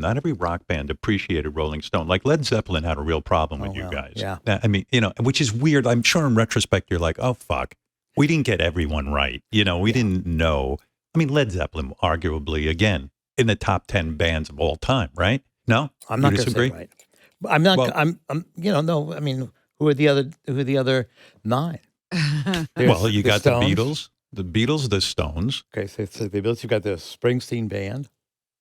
Not every rock band appreciated Rolling Stone. Like Led Zeppelin had a real problem with you guys. Yeah. I mean, which is weird. I'm sure in retrospect, you're like, oh, fuck. We didn't get everyone right. We didn't know. I mean, Led Zeppelin, arguably, again, in the top 10 bands of all time, right? No? I'm not going to say right. I'm not, Well, no, I mean, who are the other 9? Well, you got Stones. the Beatles, the Stones. Okay, so the Beatles, you've got the Springsteen band.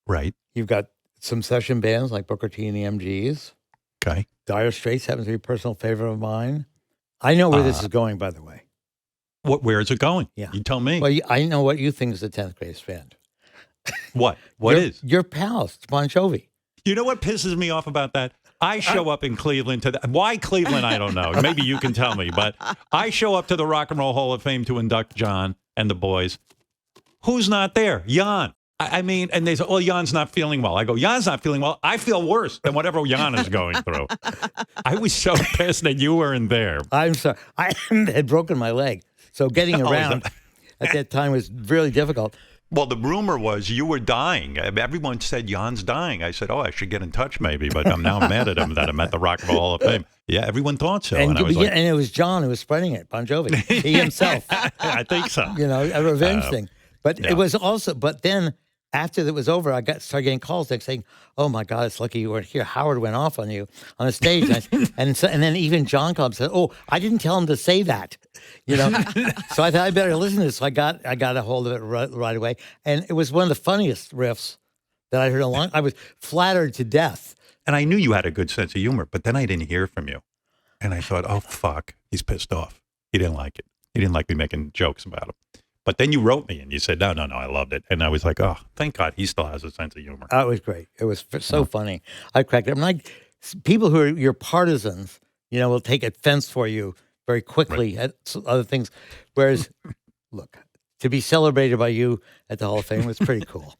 Right. You've got some session bands like Booker T and the MGs. Okay. Dire Straits happens to be a personal favorite of mine. I know where this is going, by the way. Where is it going? Yeah. You tell me. Well, I know what you think is the 10th greatest band. What? What is? Your pals, Bon Jovi. You know what pisses me off about that? I show up in Cleveland why Cleveland, I don't know. Maybe you can tell me, but I show up to the Rock and Roll Hall of Fame to induct John and the boys. Who's not there? Jann. I mean, and they say, oh, Jan's not feeling well. I go, Jan's not feeling well. I feel worse than whatever Jann is going through. I was so pissed that you weren't there. I'm sorry. I had broken my leg. So getting around at that time was really difficult. Well, the rumor was you were dying. Everyone said Jan's dying. I said, oh, I should get in touch maybe, but I'm now mad at him that I'm at the Rock and Roll Hall of Fame. Yeah, everyone thought so. And, I was and it was John who was spreading it, Bon Jovi. He himself. I think so. A revenge thing. But it was also, but then after it was over, I started getting calls saying, oh my God, it's lucky you weren't here. Howard went off on you on the stage. And then even John called and said, oh, I didn't tell him to say that. So I thought I better listen to this. So I got a hold of it right away. And it was one of the funniest riffs that I heard in a long time. I was flattered to death. And I knew you had a good sense of humor, but then I didn't hear from you. And I thought, oh, fuck, he's pissed off. He didn't like it. He didn't like me making jokes about him. But then you wrote me and you said, no, I loved it. And I was like, oh, thank God he still has a sense of humor. It was great. It was so funny. I cracked it. I'm like, people who are your partisans, will take offense for you very quickly at other things. Whereas, look, to be celebrated by you at the Hall of Fame was pretty cool.